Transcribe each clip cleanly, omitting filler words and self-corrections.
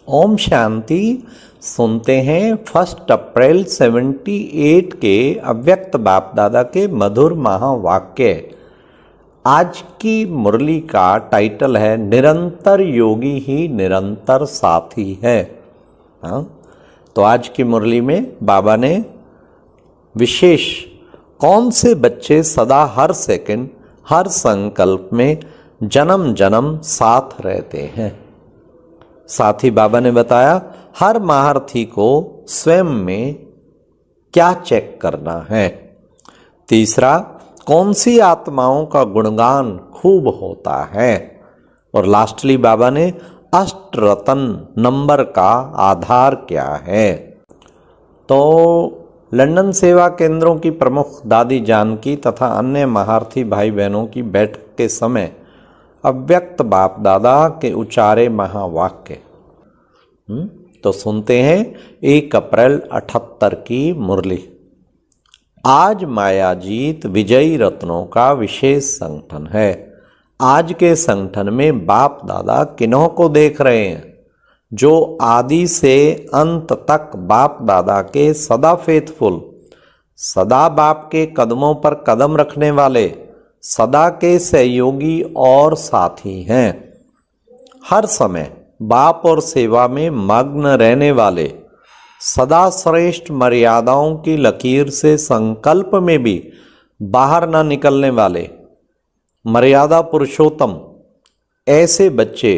ओम शांति। सुनते हैं 1 अप्रैल 78 के अव्यक्त बाप दादा के मधुर महावाक्य। आज की मुरली का टाइटल है निरंतर योगी ही निरंतर साथी है। हाँ, तो आज की मुरली में बाबा ने विशेष कौन से बच्चे सदा हर सेकंड हर संकल्प में जन्म जन्म साथ रहते हैं। साथ ही बाबा ने बताया हर महारथी को स्वयं में क्या चेक करना है। तीसरा, कौन सी आत्माओं का गुणगान खूब होता है। और लास्टली बाबा ने अष्टरत्न नंबर का आधार क्या है। तो लंदन सेवा केंद्रों की प्रमुख दादी जानकी तथा अन्य महारथी भाई बहनों की बैठक के समय अव्यक्त बाप दादा के उचारे महावाक्य। तो सुनते हैं 1 अप्रैल 78 की मुरली। आज मायाजीत विजयी रत्नों का विशेष संगठन है। आज के संगठन में बाप दादा किन्हों को देख रहे हैं? जो आदि से अंत तक बाप दादा के सदा फेथफुल, सदा बाप के कदमों पर कदम रखने वाले, सदा के सहयोगी और साथी हैं। हर समय बाप और सेवा में मग्न रहने वाले, सदा श्रेष्ठ मर्यादाओं की लकीर से संकल्प में भी बाहर न निकलने वाले मर्यादा पुरुषोत्तम, ऐसे बच्चे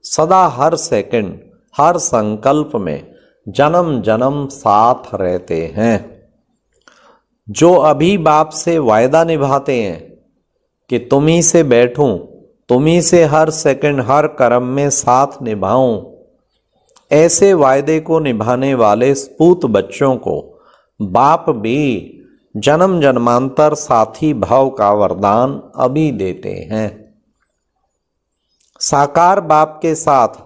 सदा हर सेकंड हर संकल्प में जन्म जन्म साथ रहते हैं। जो अभी बाप से वायदा निभाते हैं कि तुम ही से बैठूं, तुम ही से हर सेकंड हर कर्म में साथ निभाऊं, ऐसे वायदे को निभाने वाले स्पूत बच्चों को बाप भी जन्म जन्मांतर साथी भाव का वरदान अभी देते हैं। साकार बाप के साथ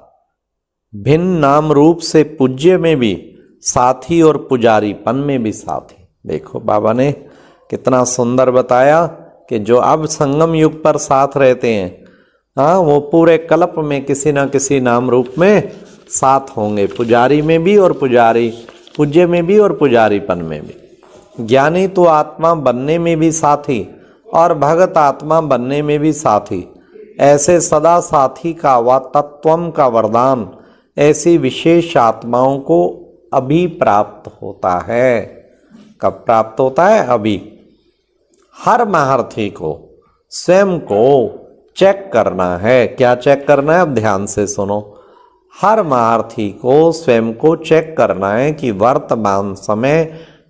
भिन्न नाम रूप से पूज्य में भी साथी और पुजारीपन में भी साथी। देखो बाबा ने कितना सुंदर बताया कि जो अब संगम युग पर साथ रहते हैं, हाँ, वो पूरे कल्प में किसी न किसी नाम रूप में साथ होंगे। पुजारी में भी और पुजारी पूज्य में भी और पुजारीपन में भी। ज्ञानी तो आत्मा बनने में भी साथी और भगत आत्मा बनने में भी साथी। ऐसे सदा साथी का व तत्वम का वरदान ऐसी विशेष आत्माओं को अभी प्राप्त होता है। कब प्राप्त होता है? अभी। हर महारथी को स्वयं को चेक करना है। क्या चेक करना है? अब ध्यान से सुनो। हर महारथी को स्वयं को चेक करना है कि वर्तमान समय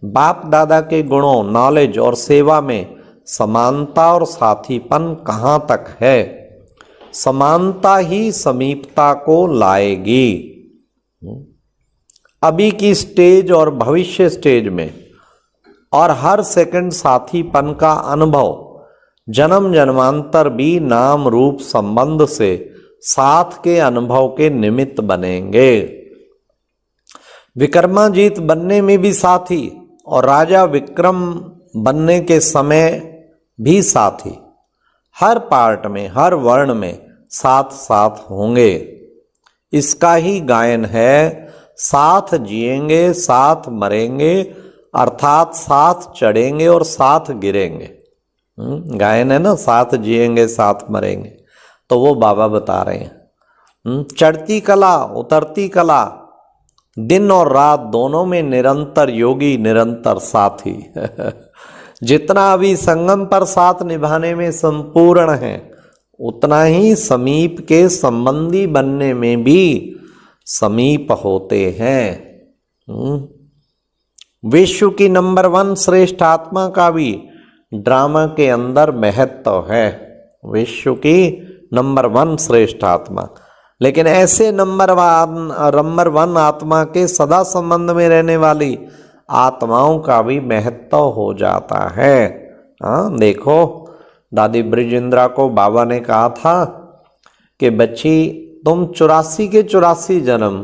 बाप दादा के गुणों, नॉलेज और सेवा में समानता और साथीपन कहाँ तक है। समानता ही समीपता को लाएगी। अभी की स्टेज और भविष्य स्टेज में और हर सेकंड साथीपन का अनुभव जन्म जन्मांतर भी नाम रूप संबंध से साथ के अनुभव के निमित्त बनेंगे। विक्रमाजीत बनने में भी साथी और राजा विक्रम बनने के समय भी साथी। हर पार्ट में हर वर्ण में साथ साथ होंगे। इसका ही गायन है, साथ जिएंगे साथ मरेंगे, अर्थात साथ चढ़ेंगे और साथ गिरेंगे। गायन है ना, साथ जिएंगे साथ मरेंगे। तो वो बाबा बता रहे हैं चढ़ती कला उतरती कला, दिन और रात दोनों में निरंतर योगी निरंतर साथी। जितना अभी संगम पर साथ निभाने में संपूर्ण है, उतना ही समीप के संबंधी बनने में भी समीप होते हैं। विश्व की नंबर 1 श्रेष्ठ आत्मा का भी ड्रामा के अंदर महत्व है। विश्व की नंबर 1 श्रेष्ठ आत्मा, लेकिन ऐसे नंबर 1 आत्मा के सदा संबंध में रहने वाली आत्माओं का भी महत्व हो जाता है। हाँ, देखो दादी ब्रिजेंद्रा को बाबा ने कहा था कि बच्ची तुम 84 के 84 जन्म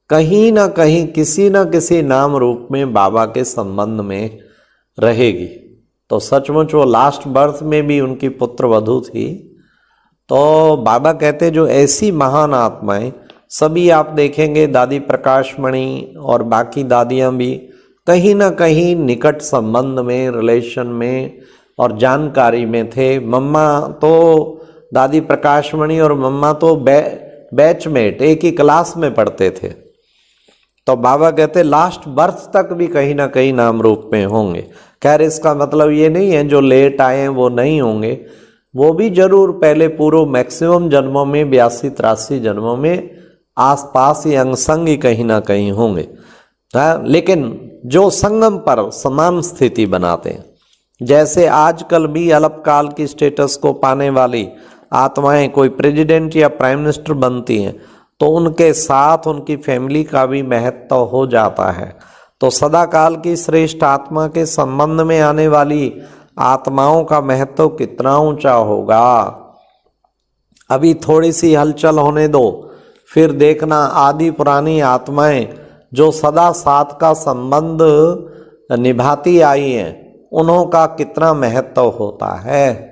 कहीं ना कहीं किसी न किसी नाम रूप में बाबा के संबंध में रहेगी। तो सचमुच वो लास्ट बर्थ में भी उनकी पुत्र वधू थी। तो बाबा कहते जो ऐसी महान आत्माएं सभी आप देखेंगे दादी प्रकाशमणि और बाकी दादियाँ भी कहीं ना कहीं निकट संबंध में, रिलेशन में और जानकारी में थे। मम्मा तो, दादी प्रकाशमणि और मम्मा तो बैचमेट, एक ही क्लास में पढ़ते थे। तो बाबा कहते लास्ट बर्थ तक भी कहीं ना कहीं नाम रूप में होंगे। खैर इसका मतलब ये नहीं है जो लेट आए हैं वो नहीं होंगे, वो भी जरूर पहले पूर्व मैक्सिमम जन्मों में, 82-83 जन्मों में आसपास ही अंग संग ही कहीं ना कहीं होंगे। लेकिन जो संगम पर समान स्थिति बनाते हैं, जैसे आजकल भी अल्पकाल की स्टेटस को पाने वाली आत्माएं कोई प्रेसिडेंट या प्राइम मिनिस्टर बनती हैं तो उनके साथ उनकी फैमिली का भी महत्व हो जाता है। तो सदाकाल की श्रेष्ठ आत्मा के संबंध में आने वाली आत्माओं का महत्व कितना ऊंचा होगा। अभी थोड़ी सी हलचल होने दो, फिर देखना आदि पुरानी आत्माएं जो सदा साथ का संबंध निभाती आई हैं, उन्हों का कितना महत्व होता है।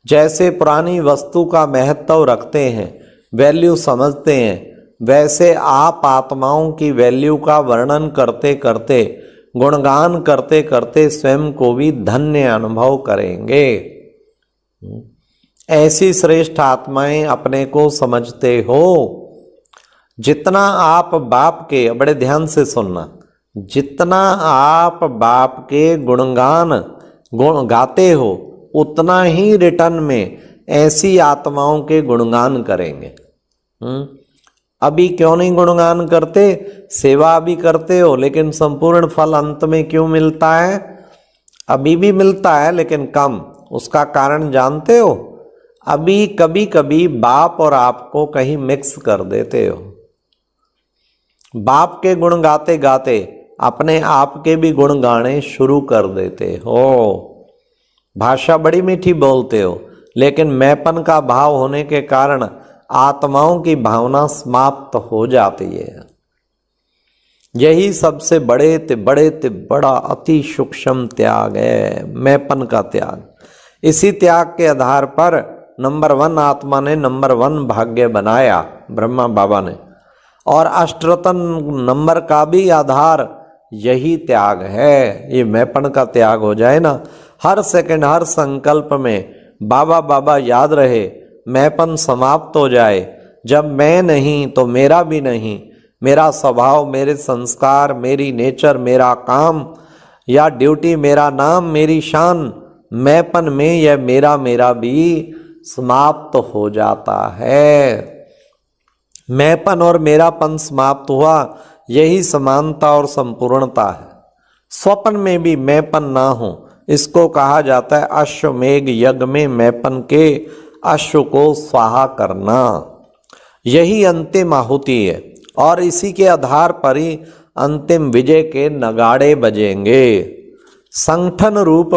जैसे पुरानी वस्तु का महत्व रखते हैं, वैल्यू समझते हैं, वैसे आप आत्माओं की वैल्यू का वर्णन करते करते, गुणगान करते करते स्वयं को भी धन्य अनुभव करेंगे। ऐसी श्रेष्ठ आत्माएं अपने को समझते हो। जितना आप बाप के, बड़े ध्यान से सुनना, जितना आप बाप के गुण गाते हो उतना ही रिटर्न में ऐसी आत्माओं के गुणगान करेंगे। अभी क्यों नहीं गुणगान करते? सेवा भी करते हो, लेकिन संपूर्ण फल अंत में क्यों मिलता है? अभी भी मिलता है लेकिन कम। उसका कारण जानते हो? अभी कभी कभी बाप और आपको कहीं मिक्स कर देते हो। बाप के गुण गाते गाते अपने आप के भी गुण गाने शुरू कर देते हो। भाषा बड़ी मीठी बोलते हो, लेकिन मैंपन का भाव होने के कारण आत्माओं की भावना समाप्त हो जाती है। यही सबसे बड़ा अति सूक्ष्म त्याग है, मैंपन का त्याग। इसी त्याग के आधार पर नंबर 1 आत्मा ने नंबर 1 भाग्य बनाया, ब्रह्मा बाबा ने। और अष्टरत्न नंबर का भी आधार यही त्याग है। ये मैंपन का त्याग हो जाए ना, हर सेकंड हर संकल्प में बाबा बाबा याद रहे, मैंपन समाप्त हो जाए। जब मैं नहीं तो मेरा भी नहीं, मेरा स्वभाव, मेरे संस्कार, मेरी नेचर, मेरा काम या ड्यूटी, मेरा नाम, मेरी शान, मैंपन में यह मेरा भी समाप्त हो जाता है। मैंपन और मेरापन समाप्त हुआ, यही समानता और संपूर्णता है। स्वप्न में भी मैंपन ना हो, इसको कहा जाता है अश्वमेघ यज्ञ में मैंपन के अश्व को स्वाहा करना। यही अंतिम आहुति है और इसी के आधार पर ही अंतिम विजय के नगाड़े बजेंगे। संगठन रूप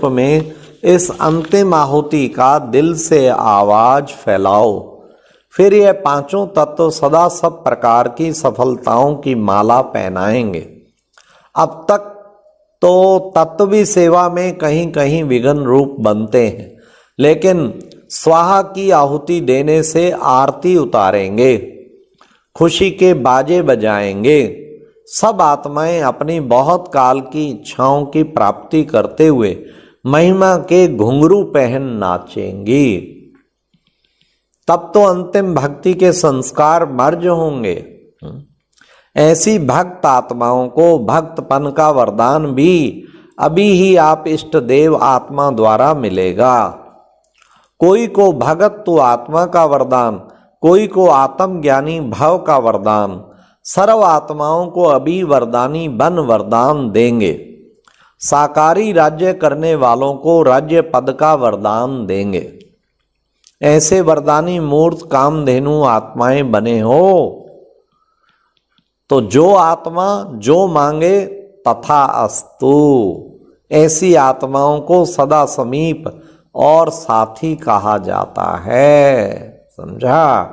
में इस अंतिम आहुति का दिल से आवाज फैलाओ। फिर यह पांचों तत्व सदा सब प्रकार की सफलताओं की माला पहनाएंगे। अब तक तो तत्व भी सेवा में कहीं कहीं विघ्न रूप बनते हैं, लेकिन स्वाहा की आहुति देने से आरती उतारेंगे, खुशी के बाजे बजाएंगे। सब आत्माएं अपनी बहुत काल की इच्छाओं की प्राप्ति करते हुए महिमा के घुंघरू पहन नाचेंगी। तब तो अंतिम भक्ति के संस्कार मर्ज होंगे। ऐसी भक्त आत्माओं को भक्तपन का वरदान भी अभी ही आप इष्ट देव आत्मा द्वारा मिलेगा। कोई को भगत आत्मा का वरदान, कोई को आत्मज्ञानी भव का वरदान। सर्व आत्माओं को अभी वरदानी बन वरदान देंगे। साकारी राज्य करने वालों को राज्य पद का वरदान देंगे। ऐसे वरदानी मूर्त कामधेनु आत्माएं बने हो तो जो आत्मा जो मांगे तथा अस्तु। ऐसी आत्माओं को सदा समीप और साथी कहा जाता है। समझा?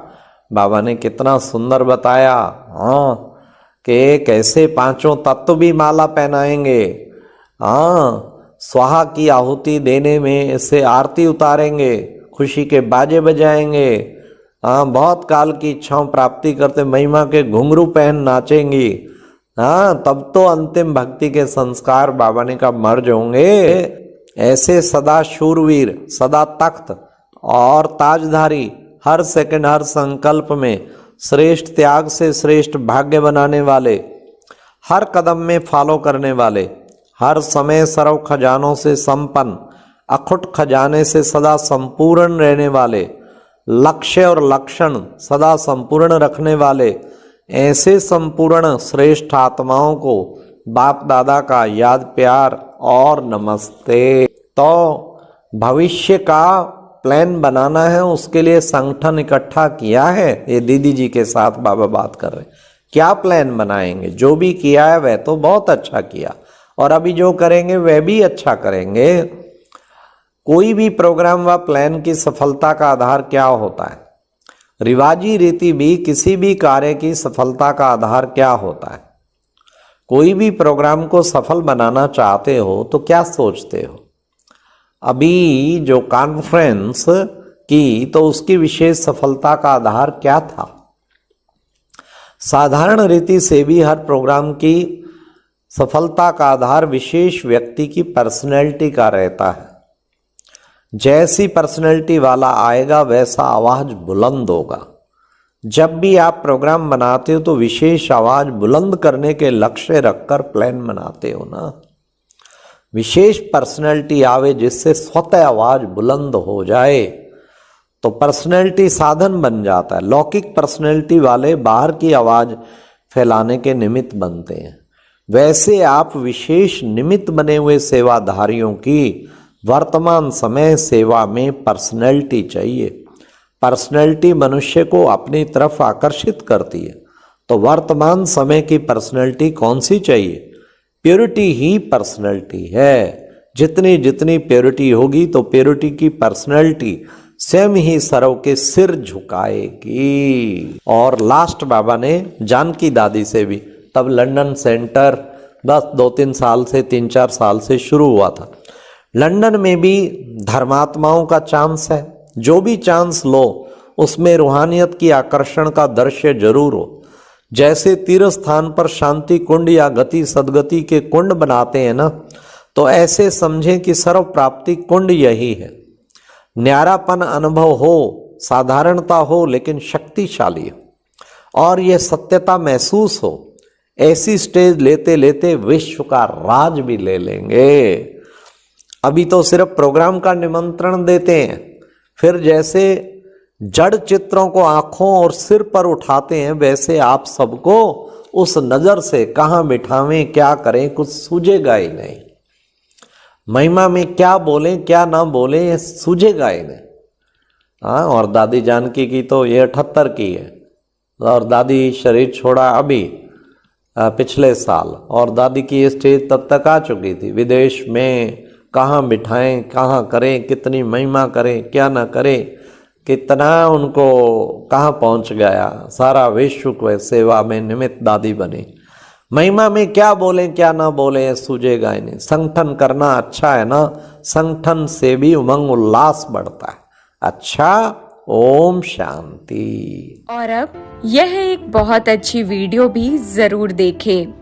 बाबा ने कितना सुंदर बताया। हाँ, कि कैसे पांचों तत्व भी माला पहनाएंगे। हाँ, स्वाहा की आहुति देने में इसे आरती उतारेंगे, खुशी के बाजे बजाएंगे, हाँ, बहुत काल की इच्छाओं प्राप्ति करते महिमा के घुंघरू पहन नाचेंगी। हाँ, तब तो अंतिम भक्ति के संस्कार बाबा ने कहा मर्ज होंगे। ऐसे सदा शूरवीर, सदा तख्त और ताजधारी, हर सेकंड हर संकल्प में श्रेष्ठ त्याग से श्रेष्ठ भाग्य बनाने वाले, हर कदम में फॉलो करने वाले, हर समय सर्व खजानों से संपन्न, अखुट खजाने से सदा संपूर्ण रहने वाले, लक्ष्य और लक्षण सदा संपूर्ण रखने वाले, ऐसे संपूर्ण श्रेष्ठ आत्माओं को बाप दादा का याद प्यार और नमस्ते। तो भविष्य का प्लान बनाना है, उसके लिए संगठन इकट्ठा किया है। ये दीदी जी के साथ बाबा बात कर रहे हैं, क्या प्लान बनाएंगे। जो भी किया है वह तो बहुत अच्छा किया, और अभी जो करेंगे वह भी अच्छा करेंगे। कोई भी प्रोग्राम व प्लान की सफलता का आधार क्या होता है? रिवाजी रीति भी किसी भी कार्य की सफलता का आधार क्या होता है? कोई भी प्रोग्राम को सफल बनाना चाहते हो तो क्या सोचते हो? अभी जो कॉन्फ्रेंस की तो उसकी विशेष सफलता का आधार क्या था? साधारण रीति से भी हर प्रोग्राम की सफलता का आधार विशेष व्यक्ति की पर्सनैलिटी का रहता है। जैसी पर्सनैलिटी वाला आएगा वैसा आवाज बुलंद होगा। जब भी आप प्रोग्राम बनाते हो तो विशेष आवाज बुलंद करने के लक्ष्य रखकर प्लान बनाते हो ना। विशेष पर्सनैलिटी आवे जिससे स्वतः आवाज बुलंद हो जाए तो पर्सनैलिटी साधन बन जाता है। लौकिक पर्सनैलिटी वाले बाहर की आवाज फैलाने के निमित्त बनते हैं। वैसे आप विशेष निमित्त बने हुए सेवाधारियों की वर्तमान समय सेवा में पर्सनैलिटी चाहिए। पर्सनैलिटी मनुष्य को अपनी तरफ आकर्षित करती है। तो वर्तमान समय की पर्सनैलिटी कौन सी चाहिए? प्योरिटी ही पर्सनैलिटी है। जितनी जितनी प्योरिटी होगी तो प्योरिटी की पर्सनैलिटी स्वयं ही सर्व के सिर झुकाएगी। और लास्ट बाबा ने जानकी दादी से भी, तब लंदन सेंटर बस 2-3 साल से 3-4 साल से शुरू हुआ था। लंदन में भी धर्मात्माओं का चांस है। जो भी चांस लो उसमें रूहानियत की आकर्षण का दृश्य जरूर हो। जैसे तीर्थ स्थान पर शांति कुंड या गति सदगति के कुंड बनाते हैं ना, तो ऐसे समझें कि सर्व प्राप्ति कुंड यही है। न्यारापन अनुभव हो, साधारणता हो लेकिन शक्तिशाली हो, और यह सत्यता महसूस हो। ऐसी स्टेज लेते लेते विश्व का राज भी ले लेंगे। अभी तो सिर्फ प्रोग्राम का निमंत्रण देते हैं, फिर जैसे जड़ चित्रों को आंखों और सिर पर उठाते हैं वैसे आप सबको उस नजर से कहाँ बिठावें, क्या करें, कुछ सूझेगा ही नहीं। महिमा में क्या बोलें क्या ना बोलें ये सूझेगा ही नहीं। हाँ, और दादी जानकी की तो ये 78 की है, और दादी शरीर छोड़ा अभी पिछले साल, और दादी की स्टेज तब तक आ चुकी थी। विदेश में कहाँ बिठाएं, कहाँ करें, कितनी महिमा करें, क्या ना करें, कितना उनको कहाँ पहुंच गया। सारा विश्व सेवा में निमित्त दादी बनी। महिमा में क्या बोलें क्या ना बोलें सूझेगा ही नहीं। संगठन करना अच्छा है ना, संगठन से भी उमंग उल्लास बढ़ता है। अच्छा, ओम शांति। और अब यह एक बहुत अच्छी वीडियो भी जरूर देखें।